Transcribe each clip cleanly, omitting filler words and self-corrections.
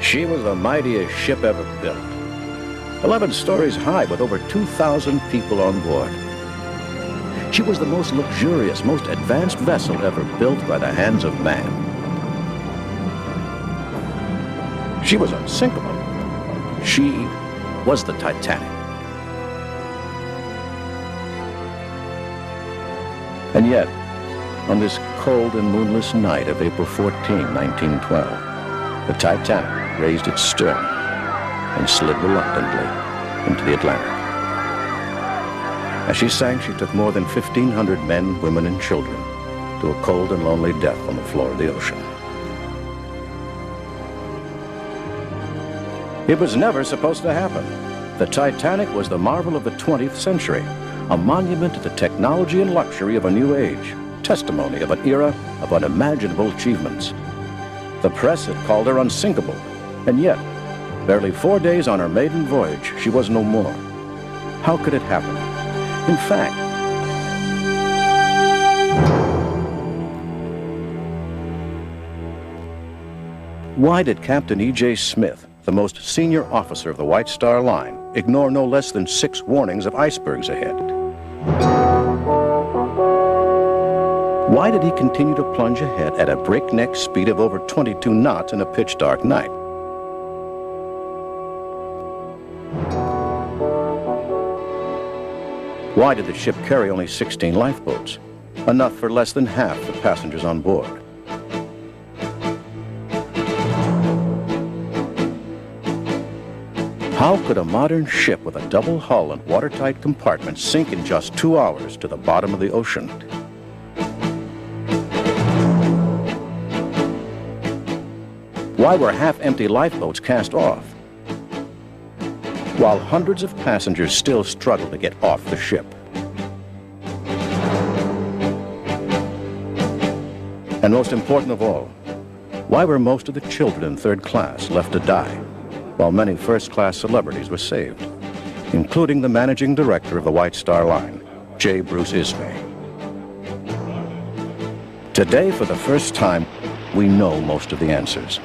She was the mightiest ship ever built. 11 stories high with over 2,000 people on board. She was the most luxurious, most advanced vessel ever built by the hands of man. She was unsinkable. She was the Titanic. And yet, on this cold and moonless night of April 14, 1912, the Titanic raised its stern and slid reluctantly into the Atlantic. As she sank, she took more than 1,500 men, women, and children to a cold and lonely death on the floor of the ocean. It was never supposed to happen. The Titanic was the marvel of the 20th century, a monument to the technology and luxury of a new age, testimony of an era of unimaginable achievements. The press had called her unsinkable, and yet, barely 4 days on her maiden voyage, she was no more. How could it happen? In fact, why did Captain E.J. Smith, the most senior officer of the White Star Line, ignore no less than 6 warnings of icebergs ahead? Why did he continue to plunge ahead at a breakneck speed of over 22 knots in a pitch-dark night? Why did the ship carry only 16 lifeboats, enough for less than half the passengers on board? How could a modern ship with a double hull and watertight compartments sink in just 2 hours to the bottom of the ocean? Why were half-empty lifeboats cast off, while hundreds of passengers still struggled to get off the ship? And most important of all, why were most of the children in third class left to die, while many first-class celebrities were saved, including the managing director of the White Star Line, J. Bruce Ismay? Today, for the first time, we know most of the answers.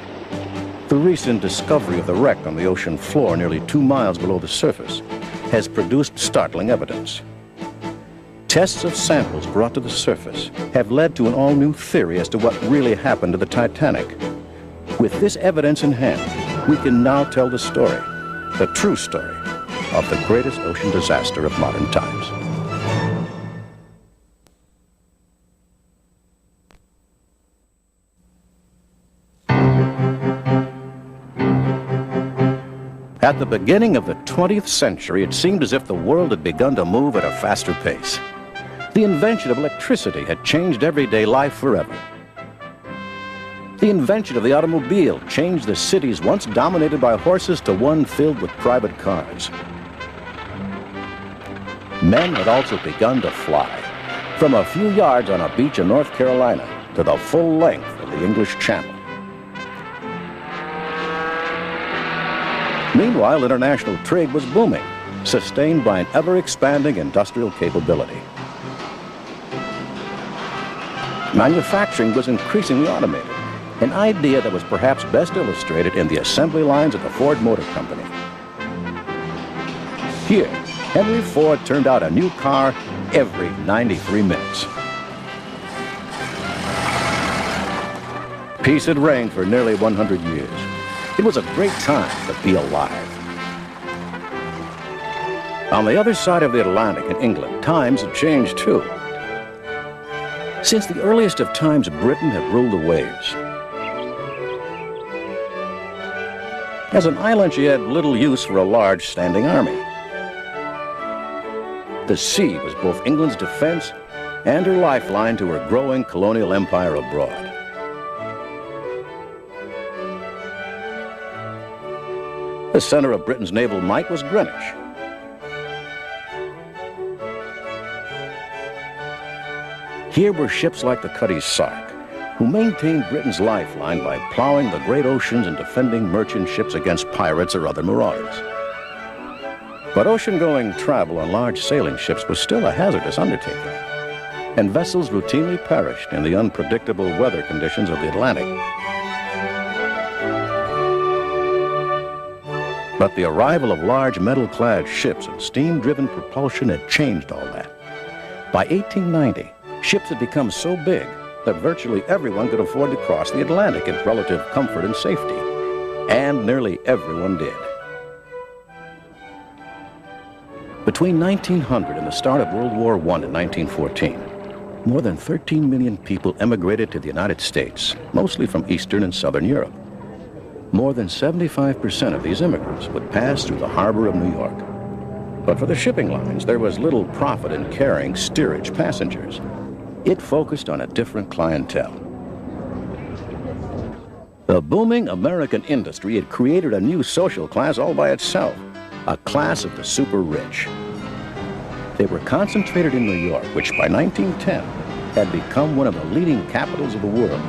The recent discovery of the wreck on the ocean floor nearly 2 miles below the surface has produced startling evidence. Tests of samples brought to the surface have led to an all-new theory as to what really happened to the Titanic. With this evidence in hand, we can now tell the story, the true story, of the greatest ocean disaster of modern times. At the beginning of the 20th century, it seemed as if the world had begun to move at a faster pace. The invention of electricity had changed everyday life forever. The invention of the automobile changed the cities once dominated by horses to one filled with private cars. Men had also begun to fly, from a few yards on a beach in North Carolina to the full length of the English Channel. Meanwhile, international trade was booming, sustained by an ever-expanding industrial capability. Manufacturing was increasingly automated, an idea that was perhaps best illustrated in the assembly lines of the Ford Motor Company. Here, Henry Ford turned out a new car every 93 minutes. Peace had reigned for nearly 100 years. It was a great time to be alive. On the other side of the Atlantic in England, times had changed too. Since the earliest of times, Britain had ruled the waves. As an island, she had little use for a large standing army. The sea was both England's defense and her lifeline to her growing colonial empire abroad. The center of Britain's naval might was Greenwich. Here were ships like the Cutty's Sark, who maintained Britain's lifeline by plowing the great oceans and defending merchant ships against pirates or other marauders. But ocean-going travel on large sailing ships was still a hazardous undertaking, and vessels routinely perished in the unpredictable weather conditions of the Atlantic. But the arrival of large metal-clad ships and steam-driven propulsion had changed all that. By 1890, ships had become so big that virtually everyone could afford to cross the Atlantic in relative comfort and safety, and nearly everyone did. Between 1900 and the start of World War I in 1914, more than 13 million people emigrated to the United States, mostly from Eastern and Southern Europe. More than 75% of these immigrants would pass through the harbor of New York. But for the shipping lines, there was little profit in carrying steerage passengers. It focused on a different clientele. The booming American industry had created a new social class all by itself, a class of the super rich. They were concentrated in New York, which by 1910 had become one of the leading capitals of the world.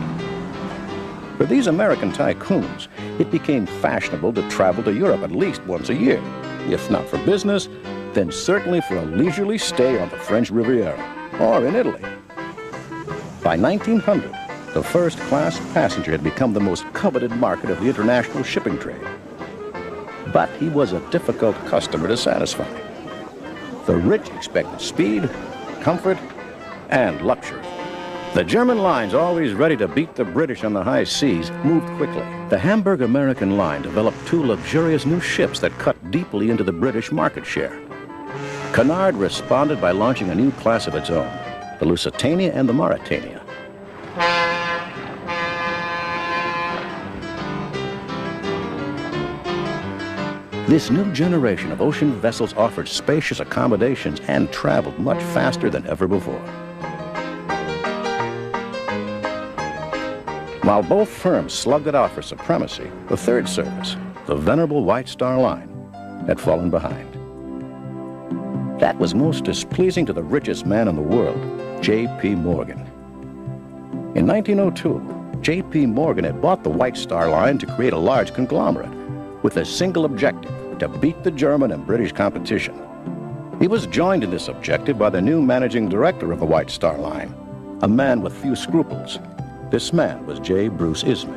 For these American tycoons, it became fashionable to travel to Europe at least once a year, if not for business, then certainly for a leisurely stay on the French Riviera or in Italy. By 1900, the first-class passenger had become the most coveted market of the international shipping trade. But he was a difficult customer to satisfy. The rich expected speed, comfort, and luxury. The German lines, always ready to beat the British on the high seas, moved quickly. The Hamburg American Line developed two luxurious new ships that cut deeply into the British market share. Cunard responded by launching a new class of its own, the Lusitania and the Mauretania. This new generation of ocean vessels offered spacious accommodations and traveled much faster than ever before. While both firms slugged it out for supremacy, the third service, the venerable White Star Line, had fallen behind. That was most displeasing to the richest man in the world, J.P. Morgan. In 1902, J.P. Morgan had bought the White Star Line to create a large conglomerate with a single objective, to beat the German and British competition. He was joined in this objective by the new managing director of the White Star Line, a man with few scruples. This man was J. Bruce Ismay.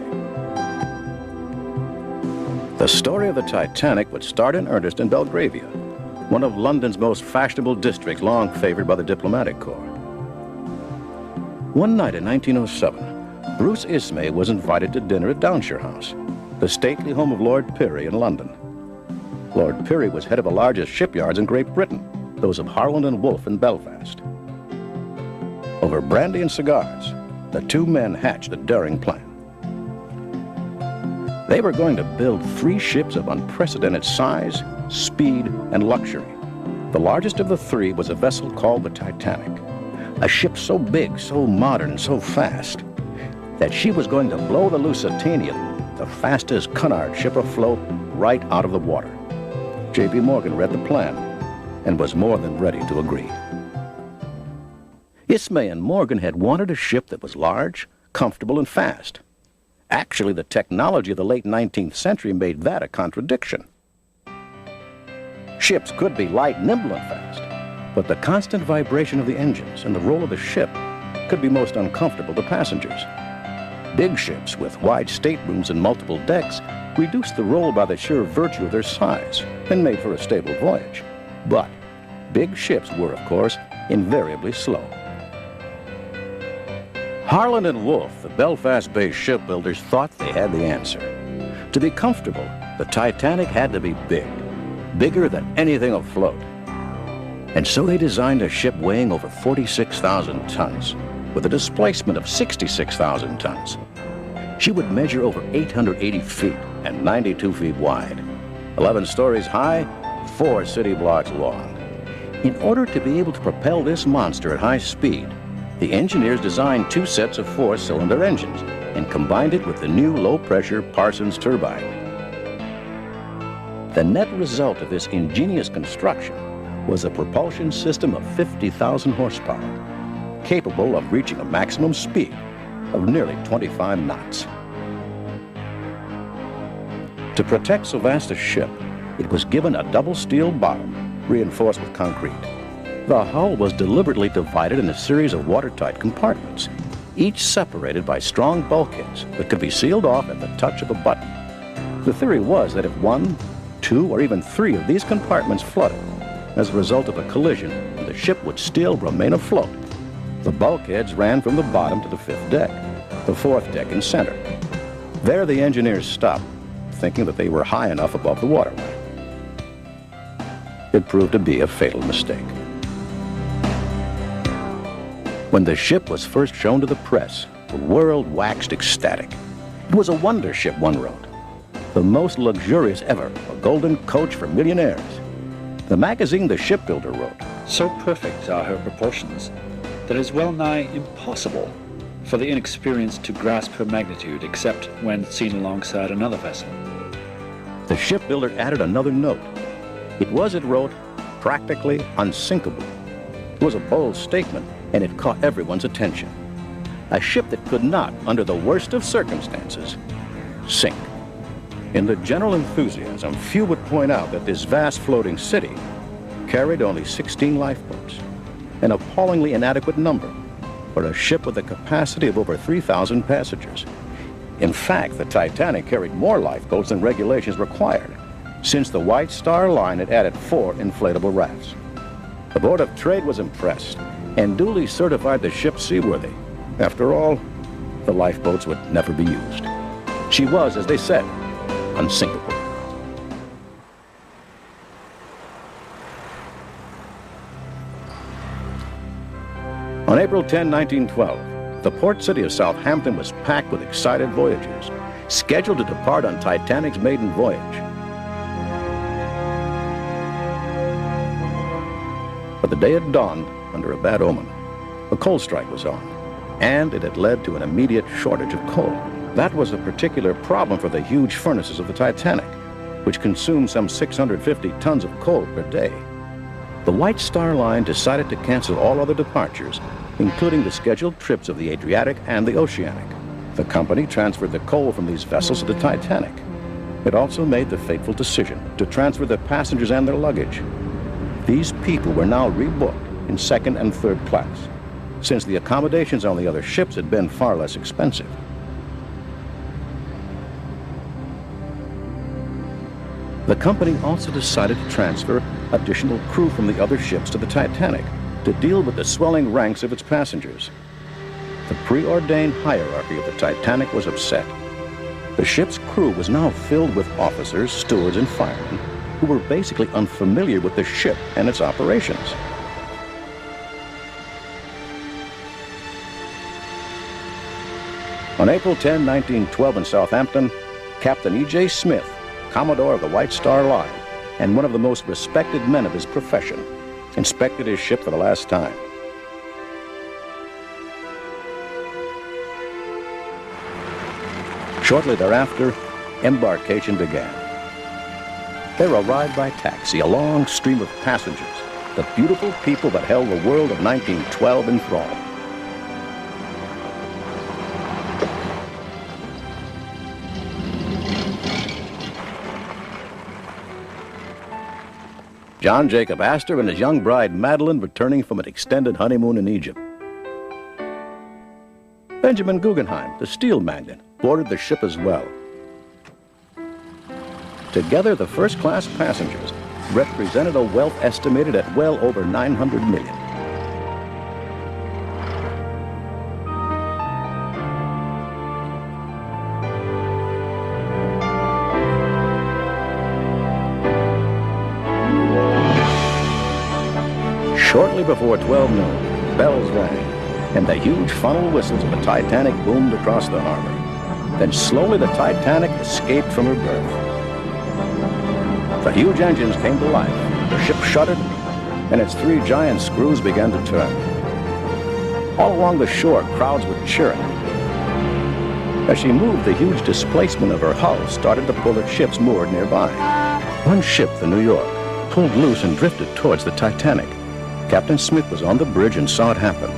The story of the Titanic would start in earnest in Belgravia, one of London's most fashionable districts, long favored by the diplomatic corps. One night in 1907, Bruce Ismay was invited to dinner at Downshire House, the stately home of Lord Pirrie in London. Lord Pirrie was head of the largest shipyards in Great Britain, those of Harland and Wolff in Belfast. Over brandy and cigars, the two men hatched a daring plan. They were going to build 3 ships of unprecedented size, speed, and luxury. The largest of the 3 was a vessel called the Titanic, a ship so big, so modern, so fast, that she was going to blow the Lusitania, the fastest Cunard ship afloat, right out of the water. J.P. Morgan read the plan and was more than ready to agree. Ismay and Morgan had wanted a ship that was large, comfortable, and fast. Actually, the technology of the late 19th century made that a contradiction. Ships could be light, nimble, and fast, but the constant vibration of the engines and the roll of the ship could be most uncomfortable to passengers. Big ships with wide staterooms and multiple decks reduced the roll by the sheer virtue of their size and made for a stable voyage. But big ships were, of course, invariably slow. Harland and Wolff, the Belfast-based shipbuilders, thought they had the answer. To be comfortable, the Titanic had to be big, bigger than anything afloat. And so they designed a ship weighing over 46,000 tons, with a displacement of 66,000 tons. She would measure over 880 feet and 92 feet wide, 11 stories high, 4 city blocks long. In order to be able to propel this monster at high speed, the engineers designed 2 sets of 4-cylinder engines and combined it with the new low-pressure Parsons turbine. The net result of this ingenious construction was a propulsion system of 50,000 horsepower, capable of reaching a maximum speed of nearly 25 knots. To protect so vast a ship, It was given a double steel bottom, reinforced with concrete. The hull was deliberately divided in a series of watertight compartments, each separated by strong bulkheads that could be sealed off at the touch of a button. The theory was that if 1, 2, or even 3 of these compartments flooded as a result of a collision, the ship would still remain afloat. The bulkheads ran from the bottom to the 5th deck, the 4th deck in center. There the engineers stopped, thinking that they were high enough above the waterline. It proved to be a fatal mistake. When the ship was first shown to the press, the world waxed ecstatic. It was a wonder ship, one wrote. The most luxurious ever, a golden coach for millionaires. The magazine The Shipbuilder wrote, "So perfect are her proportions that it is well nigh impossible for the inexperienced to grasp her magnitude except when seen alongside another vessel." The shipbuilder added another note. It was, it wrote, practically unsinkable. It was a bold statement, and it caught everyone's attention. A ship that could not, under the worst of circumstances, sink. In the general enthusiasm, few would point out that this vast floating city carried only 16 lifeboats, an appallingly inadequate number for a ship with a capacity of over 3,000 passengers. In fact, the Titanic carried more lifeboats than regulations required, since the White Star Line had added 4 inflatable rafts. The Board of Trade was impressed and duly certified the ship seaworthy. After all, the lifeboats would never be used. She was, as they said, unsinkable. On April 10, 1912, the port city of Southampton was packed with excited voyagers, scheduled to depart on Titanic's maiden voyage. But the day had dawned under a bad omen. A coal strike was on, and it had led to an immediate shortage of coal. That was a particular problem for the huge furnaces of the Titanic, which consumed some 650 tons of coal per day. The White Star Line decided to cancel all other departures, including the scheduled trips of the Adriatic and the Oceanic. The company transferred the coal from these vessels to the Titanic. It also made the fateful decision to transfer the passengers and their luggage. These people were now rebooked in 2nd and 3rd class, since the accommodations on the other ships had been far less expensive. The company also decided to transfer additional crew from the other ships to the Titanic to deal with the swelling ranks of its passengers. The preordained hierarchy of the Titanic was upset. The ship's crew was now filled with officers, stewards, and firemen who were basically unfamiliar with the ship and its operations. On April 10, 1912 in Southampton, Captain E.J. Smith, Commodore of the White Star Line, and one of the most respected men of his profession, inspected his ship for the last time. Shortly thereafter, embarkation began. They arrived by taxi, a long stream of passengers, the beautiful people that held the world of 1912 in thrall. John Jacob Astor and his young bride Madeline returning from an extended honeymoon in Egypt. Benjamin Guggenheim, the steel magnate, boarded the ship as well. Together, the first-class passengers represented a wealth estimated at well over $900 million. Shortly before 12 noon, bells rang, and the huge funnel whistles of the Titanic boomed across the harbor. Then slowly the Titanic escaped from her berth. The huge engines came to life, the ship shuddered, and its 3 giant screws began to turn. All along the shore, crowds were cheering. As she moved, the huge displacement of her hull started to pull at ships moored nearby. One ship, the New York, pulled loose and drifted towards the Titanic. Captain Smith was on the bridge and saw it happen.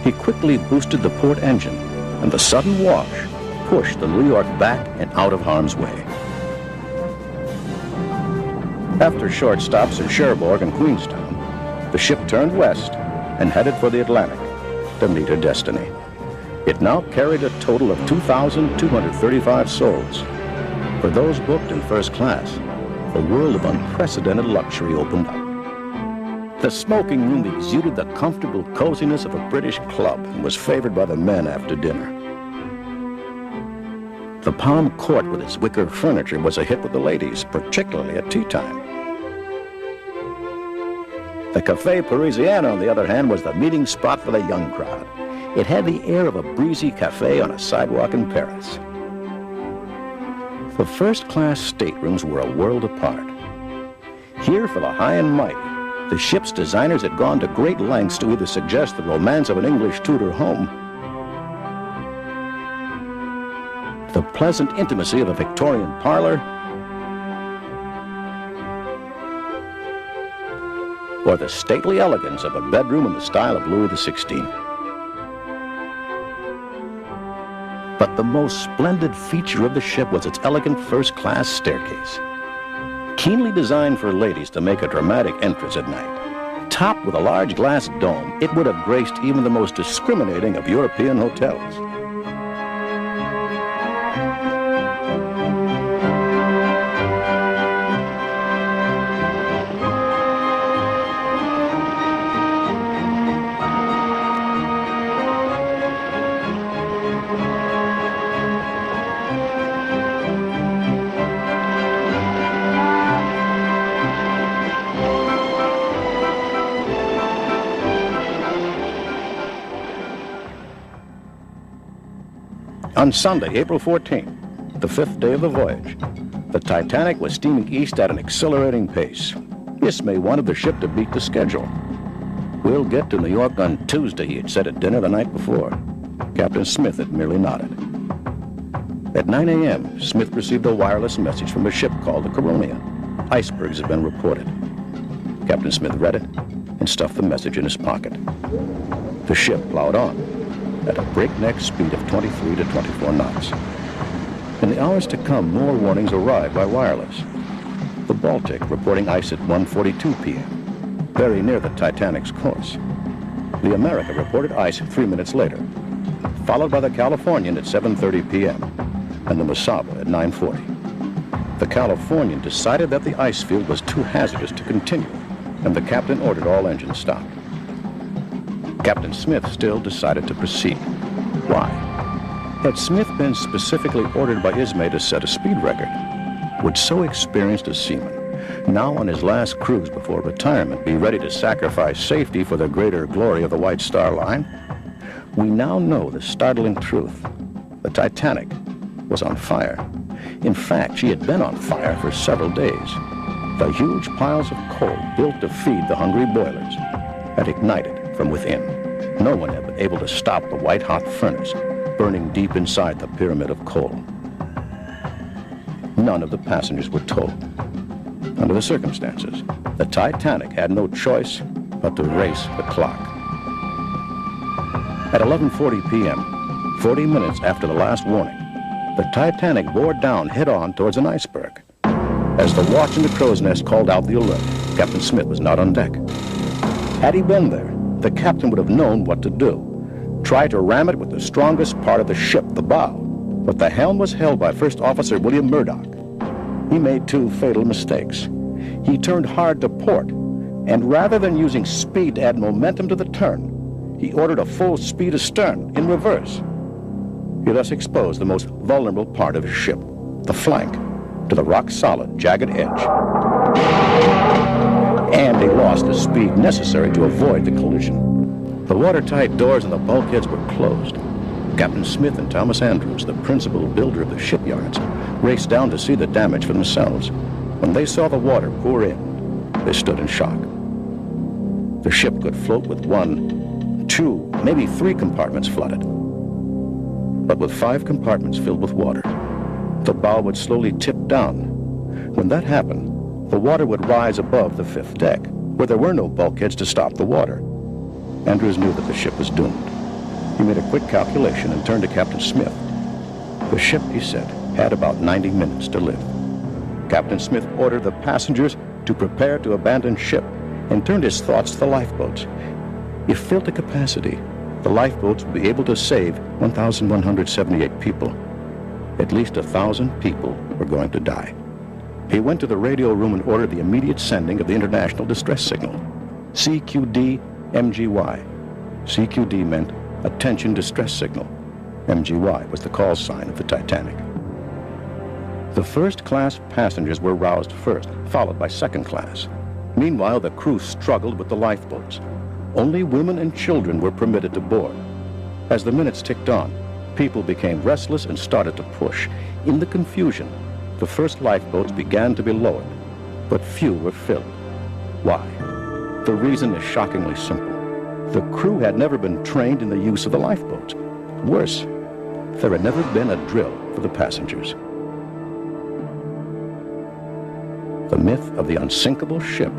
He quickly boosted the port engine, and the sudden wash pushed the New York back and out of harm's way. After short stops in Cherbourg and Queenstown, the ship turned west and headed for the Atlantic to meet her destiny. It now carried a total of 2,235 souls. For those booked in first class, a world of unprecedented luxury opened up. The smoking room exuded the comfortable coziness of a British club and was favored by the men after dinner. The Palm Court with its wicker furniture was a hit with the ladies, particularly at tea time. The Café Parisien, on the other hand, was the meeting spot for the young crowd. It had the air of a breezy cafe on a sidewalk in Paris. The first-class staterooms were a world apart. Here, for the high and mighty, the ship's designers had gone to great lengths to either suggest the romance of an English Tudor home, the pleasant intimacy of a Victorian parlor, or the stately elegance of a bedroom in the style of Louis XVI. But the most splendid feature of the ship was its elegant first-class staircase. Keenly designed for ladies to make a dramatic entrance at night, topped with a large glass dome, it would have graced even the most discriminating of European hotels. On Sunday, April 14th, the fifth day of the voyage, the Titanic was steaming east at an accelerating pace. Ismay wanted the ship to beat the schedule. "We'll get to New York on Tuesday," he had said at dinner the night before. Captain Smith had merely nodded. At 9 a.m., Smith received a wireless message from a ship called the Coronia. Icebergs had been reported. Captain Smith read it and stuffed the message in his pocket. The ship plowed on at a breakneck speed of 23 to 24 knots. In the hours to come, more warnings arrived by wireless. The Baltic reporting ice at 1:42 p.m., very near the Titanic's course. The America reported ice 3 minutes later, followed by the Californian at 7:30 p.m. and the Mesaba at 9:40. The Californian decided that the ice field was too hazardous to continue, and the captain ordered all engines stopped. Captain Smith still decided to proceed. Why? Had Smith been specifically ordered by Ismay to set a speed record? Would so experienced a seaman, now on his last cruise before retirement, be ready to sacrifice safety for the greater glory of the White Star Line? We now know the startling truth. The Titanic was on fire. In fact, she had been on fire for several days. The huge piles of coal built to feed the hungry boilers had ignited from within. No one had been able to stop the white-hot furnace burning deep inside the pyramid of coal. None of the passengers were told. Under the circumstances, the Titanic had no choice but to race the clock. At 11:40 p.m., 40 minutes after the last warning, the Titanic bore down head-on towards an iceberg. As the watch in the crow's nest called out the alert, Captain Smith was not on deck. Had he been there, the captain would have known what to do. Try to ram it with the strongest part of the ship, the bow. But the helm was held by First Officer William Murdoch. He made two fatal mistakes. He turned hard to port, and rather than using speed to add momentum to the turn, he ordered a full speed astern, in reverse. He thus exposed the most vulnerable part of his ship, the flank, to the rock-solid, jagged edge. And he lost the speed necessary to avoid the collision. The watertight doors and the bulkheads were closed. Captain Smith and Thomas Andrews, the principal builder of the shipyards, raced down to see the damage for themselves. When they saw the water pour in, they stood in shock. The ship could float with 1, 2, maybe 3 compartments flooded. But with 5 compartments filled with water, the bow would slowly tip down. When that happened, the water would rise above the 5th deck, where there were no bulkheads to stop the water. Andrews knew that the ship was doomed. He made a quick calculation and turned to Captain Smith. The ship, he said, had about 90 minutes to live. Captain Smith ordered the passengers to prepare to abandon ship and turned his thoughts to the lifeboats. If filled to capacity, the lifeboats would be able to save 1,178 people. At least 1,000 people were going to die. He went to the radio room and ordered the immediate sending of the international distress signal, CQD-MGY. CQD meant Attention Distress Signal. MGY was the call sign of the Titanic. The first-class passengers were roused first, followed by second class. Meanwhile, the crew struggled with the lifeboats. Only women and children were permitted to board. As the minutes ticked on, people became restless and started to push. In the confusion, the first lifeboats began to be lowered, but few were filled. Why? The reason is shockingly simple. The crew had never been trained in the use of the lifeboats. Worse, there had never been a drill for the passengers. The myth of the unsinkable ship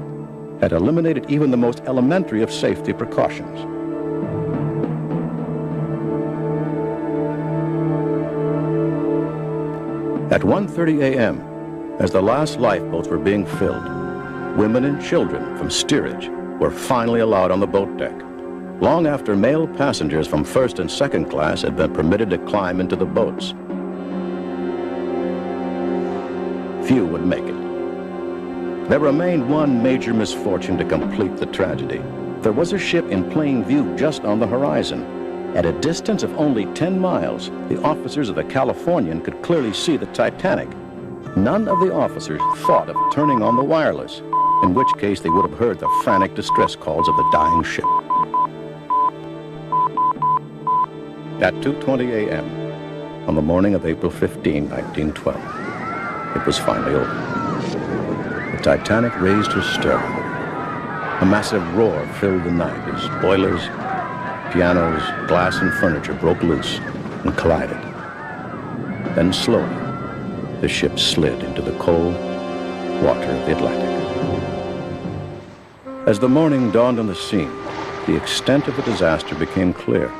had eliminated even the most elementary of safety precautions. At 1:30 a.m., as the last lifeboats were being filled, women and children from steerage were finally allowed on the boat deck, long after male passengers from first and second class had been permitted to climb into the boats. Few would make it. There remained one major misfortune to complete the tragedy. There was a ship in plain view just on the horizon. At a distance of only 10 miles, the officers of the Californian could clearly see the Titanic. None of the officers thought of turning on the wireless, in which case they would have heard the frantic distress calls of the dying ship. At 2:20 a.m., on the morning of April 15, 1912, it was finally over. The Titanic raised her stern. A massive roar filled the night as boilers, pianos, glass, and furniture broke loose and collided. Then slowly, the ship slid into the cold water of the Atlantic. As the morning dawned on the scene, the extent of the disaster became clear.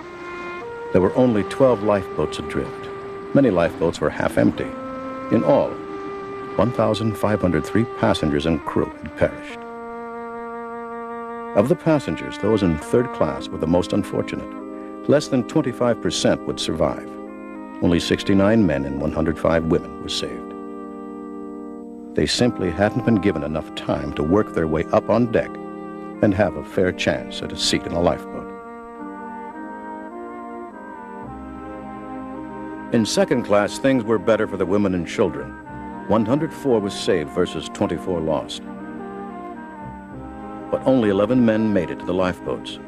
There were only 12 lifeboats adrift. Many lifeboats were half empty. In all, 1,503 passengers and crew had perished. Of the passengers, those in third class were the most unfortunate. Less than 25% would survive. Only 69 men and 105 women were saved. They simply hadn't been given enough time to work their way up on deck and have a fair chance at a seat in a lifeboat. In second class, things were better for the women and children. 104 was saved versus 24 lost. But only 11 men made it to the lifeboats.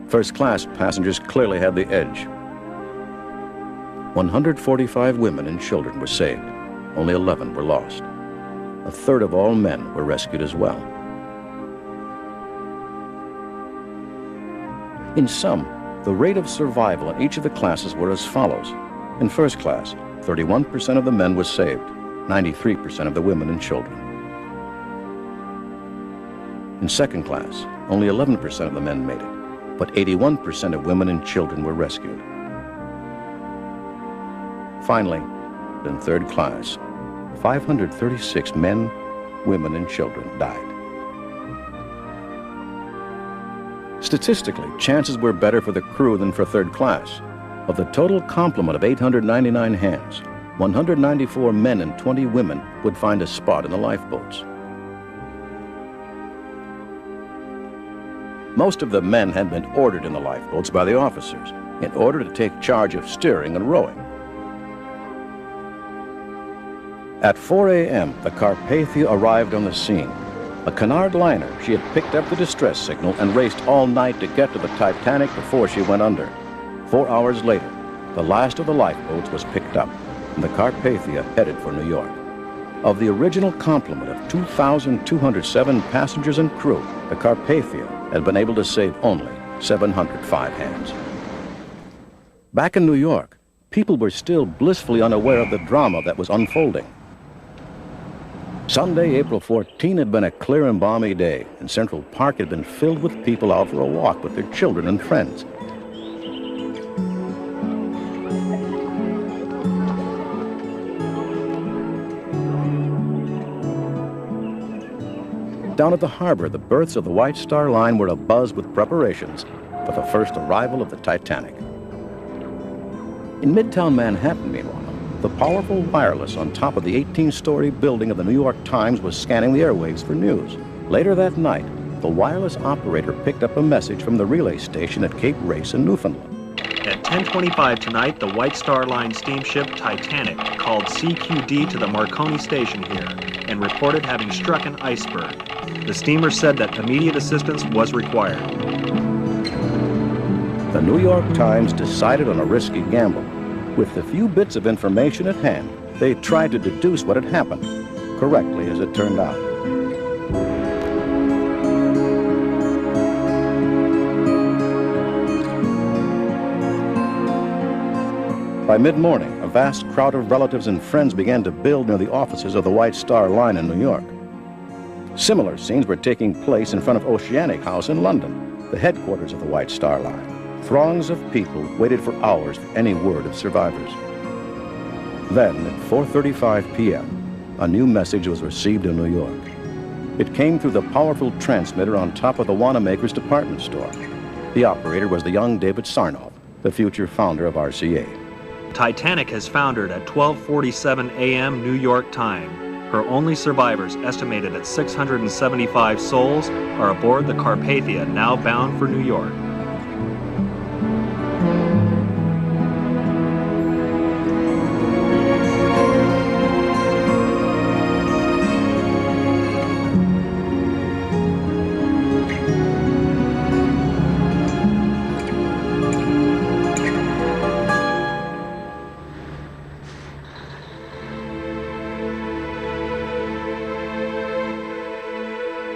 First class passengers clearly had the edge. 145 women and children were saved. Only 11 were lost. A third of all men were rescued as well. In sum, the rate of survival in each of the classes were as follows. In first class, 31% of the men were saved, 93% of the women and children. In second class, only 11% of the men made it, but 81% of women and children were rescued. Finally, in third class, 536 men, women, and children died. Statistically, chances were better for the crew than for third class. Of the total complement of 899 hands, 194 men and 20 women would find a spot in the lifeboats. Most of the men had been ordered in the lifeboats by the officers in order to take charge of steering and rowing. At 4 a.m., the Carpathia arrived on the scene. A Cunard liner, she had picked up the distress signal and raced all night to get to the Titanic before she went under. 4 hours later, the last of the lifeboats was picked up, and the Carpathia headed for New York. Of the original complement of 2,207 passengers and crew, the Carpathia had been able to save only 705 hands. Back in New York, people were still blissfully unaware of the drama that was unfolding. Sunday, April 14 had been a clear and balmy day, and Central Park had been filled with people out for a walk with their children and friends. Down at the harbor, the berths of the White Star Line were abuzz with preparations for the first arrival of the Titanic. In Midtown Manhattan, meanwhile, the powerful wireless on top of the 18-story building of the New York Times was scanning the airwaves for news. Later that night, the wireless operator picked up a message from the relay station at Cape Race in Newfoundland. At 10:25 tonight, the White Star Line steamship Titanic called CQD to the Marconi station here and reported having struck an iceberg. The steamer said that immediate assistance was required. The New York Times decided on a risky gamble. With the few bits of information at hand, they tried to deduce what had happened, correctly as it turned out. By mid-morning, a vast crowd of relatives and friends began to build near the offices of the White Star Line in New York. Similar scenes were taking place in front of Oceanic House in London, the headquarters of the White Star Line. Throngs of people waited for hours for any word of survivors. Then, at 4:35 p.m., a new message was received in New York. It came through the powerful transmitter on top of the Wanamaker's department store. The operator was the young David Sarnoff, the future founder of RCA. Titanic has foundered at 12:47 a.m. New York time. Her only survivors, estimated at 675 souls, are aboard the Carpathia, now bound for New York.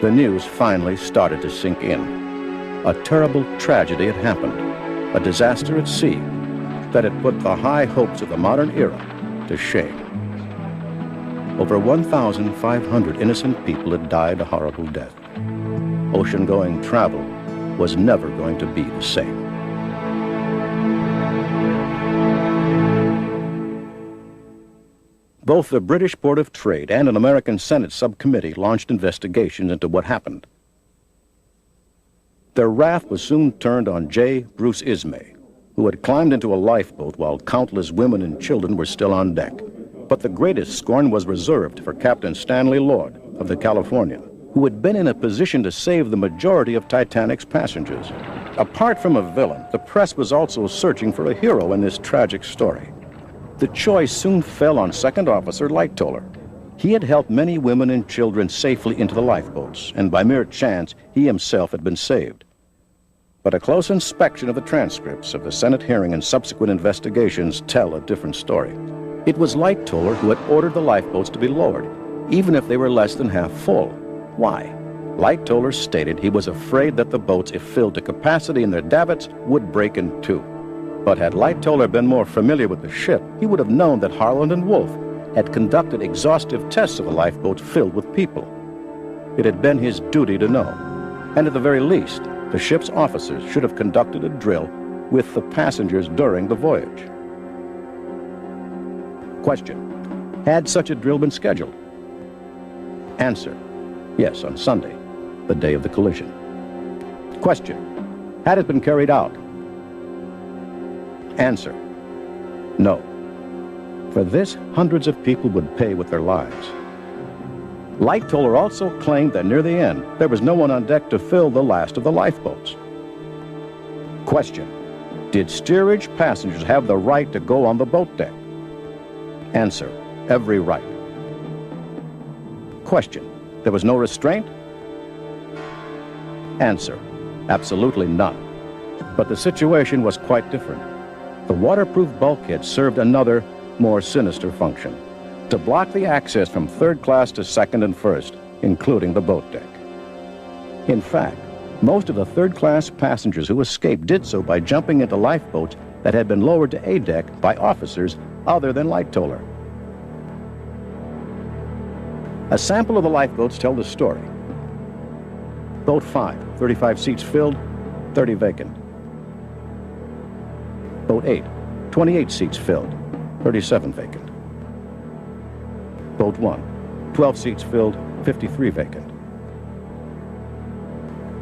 The news finally started to sink in. A terrible tragedy had happened, a disaster at sea that had put the high hopes of the modern era to shame. Over 1,500 innocent people had died a horrible death. Ocean-going travel was never going to be the same. Both the British Board of Trade and an American Senate subcommittee launched investigations into what happened. Their wrath was soon turned on J. Bruce Ismay, who had climbed into a lifeboat while countless women and children were still on deck. But the greatest scorn was reserved for Captain Stanley Lord of the Californian, who had been in a position to save the majority of Titanic's passengers. Apart from a villain, the press was also searching for a hero in this tragic story. The choice soon fell on Second Officer Lightoller. He had helped many women and children safely into the lifeboats, and by mere chance, he himself had been saved. But a close inspection of the transcripts of the Senate hearing and subsequent investigations tell a different story. It was Lightoller who had ordered the lifeboats to be lowered, even if they were less than half full. Why? Lightoller stated he was afraid that the boats, if filled to capacity in their davits, would break in two. But had Lightoller been more familiar with the ship, he would have known that Harland and Wolff had conducted exhaustive tests of the lifeboats filled with people. It had been his duty to know, and at the very least, the ship's officers should have conducted a drill with the passengers during the voyage. Question: had such a drill been scheduled? Answer: yes, on Sunday, the day of the collision. Question: had it been carried out? Answer: no. For this, hundreds of people would pay with their lives. Lightoller also claimed that near the end, there was no one on deck to fill the last of the lifeboats. Question: did steerage passengers have the right to go on the boat deck? Answer: every right. Question: there was no restraint? Answer: absolutely none. But the situation was quite different. The waterproof bulkhead served another, more sinister function: to block the access from third class to second and first, including the boat deck. In fact, most of the third-class passengers who escaped did so by jumping into lifeboats that had been lowered to A deck by officers other than Lightoller. A sample of the lifeboats tell the story. Boat 5, 35 seats filled, 30 vacant. Boat 8, 28 seats filled, 37 vacant. Boat 1, 12 seats filled, 53 vacant.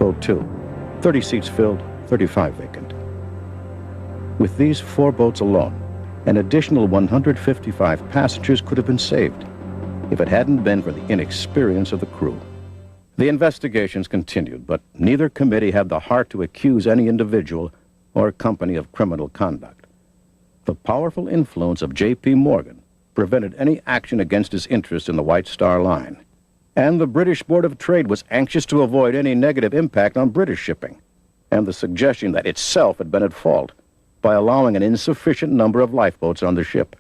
Boat 2, 30 seats filled, 35 vacant. With these 4 boats alone, an additional 155 passengers could have been saved if it hadn't been for the inexperience of the crew. The investigations continued, but neither committee had the heart to accuse any individual or company of criminal conduct. The powerful influence of J.P. Morgan prevented any action against his interest in the White Star Line, and the British Board of Trade was anxious to avoid any negative impact on British shipping, and the suggestion that itself had been at fault by allowing an insufficient number of lifeboats on the ship.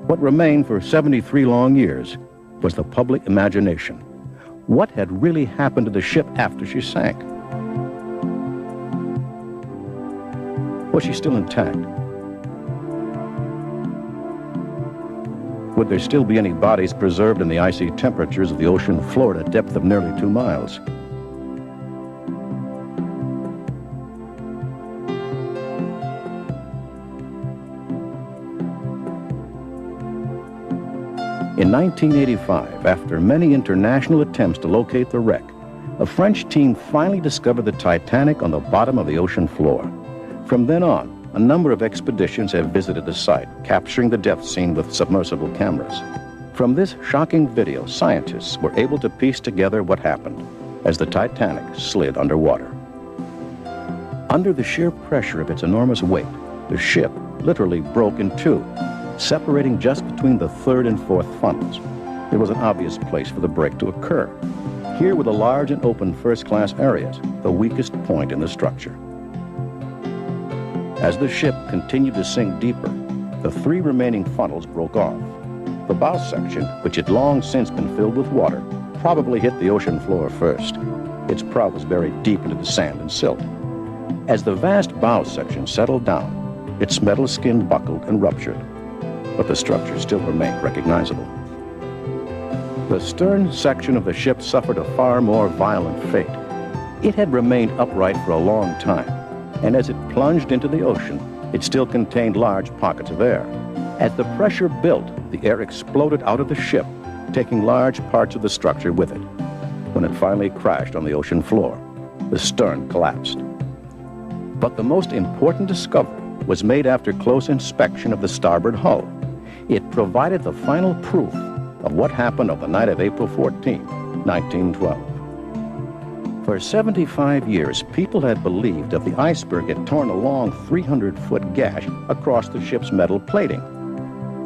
What remained for 73 long years was the public imagination. What had really happened to the ship after she sank? Was she still intact? Would there still be any bodies preserved in the icy temperatures of the ocean floor at a depth of nearly 2 miles? In 1985, after many international attempts to locate the wreck, a French team finally discovered the Titanic on the bottom of the ocean floor. From then on, a number of expeditions have visited the site, capturing the death scene with submersible cameras. From this shocking video, scientists were able to piece together what happened as the Titanic slid underwater. Under the sheer pressure of its enormous weight, the ship literally broke in two, separating just between the third and fourth funnels. It was an obvious place for the break to occur. Here were the large and open first-class areas, the weakest point in the structure. As the ship continued to sink deeper, the 3 remaining funnels broke off. The bow section, which had long since been filled with water, probably hit the ocean floor first. Its prow was buried deep into the sand and silt. As the vast bow section settled down, its metal skin buckled and ruptured, but the structure still remained recognizable. The stern section of the ship suffered a far more violent fate. It had remained upright for a long time, and as it plunged into the ocean, it still contained large pockets of air. As the pressure built, the air exploded out of the ship, taking large parts of the structure with it. When it finally crashed on the ocean floor, the stern collapsed. But the most important discovery was made after close inspection of the starboard hull. It provided the final proof of what happened on the night of April 14, 1912. For 75 years, people had believed that the iceberg had torn a long 300-foot gash across the ship's metal plating.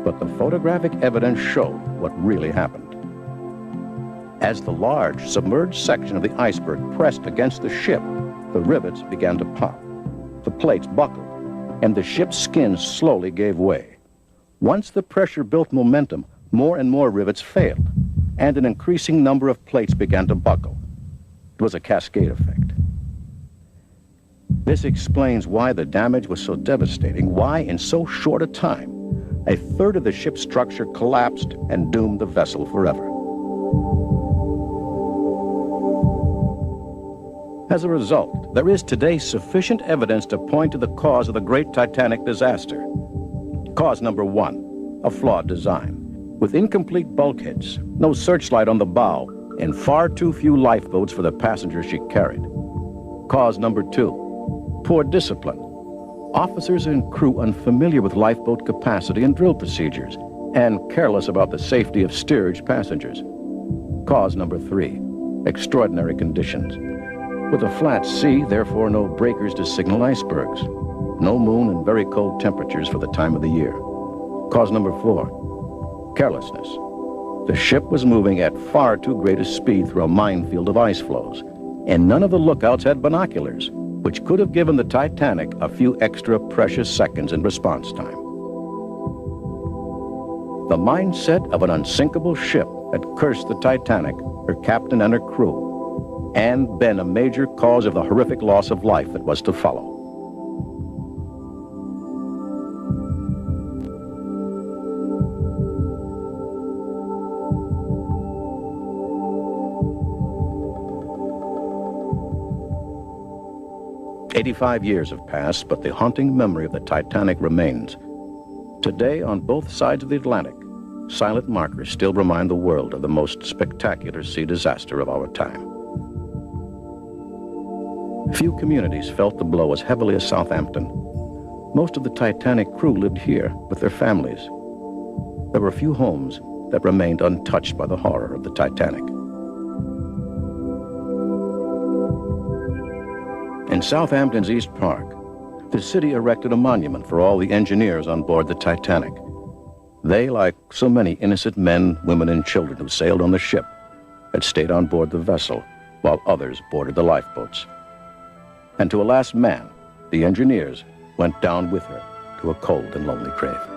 But the photographic evidence showed what really happened. As the large, submerged section of the iceberg pressed against the ship, the rivets began to pop. The plates buckled, and the ship's skin slowly gave way. Once the pressure built momentum, more and more rivets failed, and an increasing number of plates began to buckle. It was a cascade effect. This explains why the damage was so devastating, why in so short a time, a third of the ship's structure collapsed and doomed the vessel forever. As a result, there is today sufficient evidence to point to the cause of the great Titanic disaster. Cause number 1, a flawed design. With incomplete bulkheads, no searchlight on the bow, and far too few lifeboats for the passengers she carried. Cause number 2, poor discipline. Officers and crew unfamiliar with lifeboat capacity and drill procedures, and careless about the safety of steerage passengers. Cause number 3, extraordinary conditions. With a flat sea, therefore no breakers to signal icebergs. No moon and very cold temperatures for the time of the year. Cause number 4, carelessness. The ship was moving at far too great a speed through a minefield of ice floes, and none of the lookouts had binoculars, which could have given the Titanic a few extra precious seconds in response time. The mindset of an unsinkable ship had cursed the Titanic, her captain and her crew, and been a major cause of the horrific loss of life that was to follow. "85 years have passed, but the haunting memory of the Titanic remains. Today, on both sides of the Atlantic, silent markers still remind the world of the most spectacular sea disaster of our time. Few communities felt the blow as heavily as Southampton. Most of the Titanic crew lived here with their families. There were a few homes that remained untouched by the horror of the Titanic. In Southampton's East Park, the city erected a monument for all the engineers on board the Titanic. They, like so many innocent men, women, and children who sailed on the ship, had stayed on board the vessel while others boarded the lifeboats. And to a last man, the engineers went down with her to a cold and lonely grave.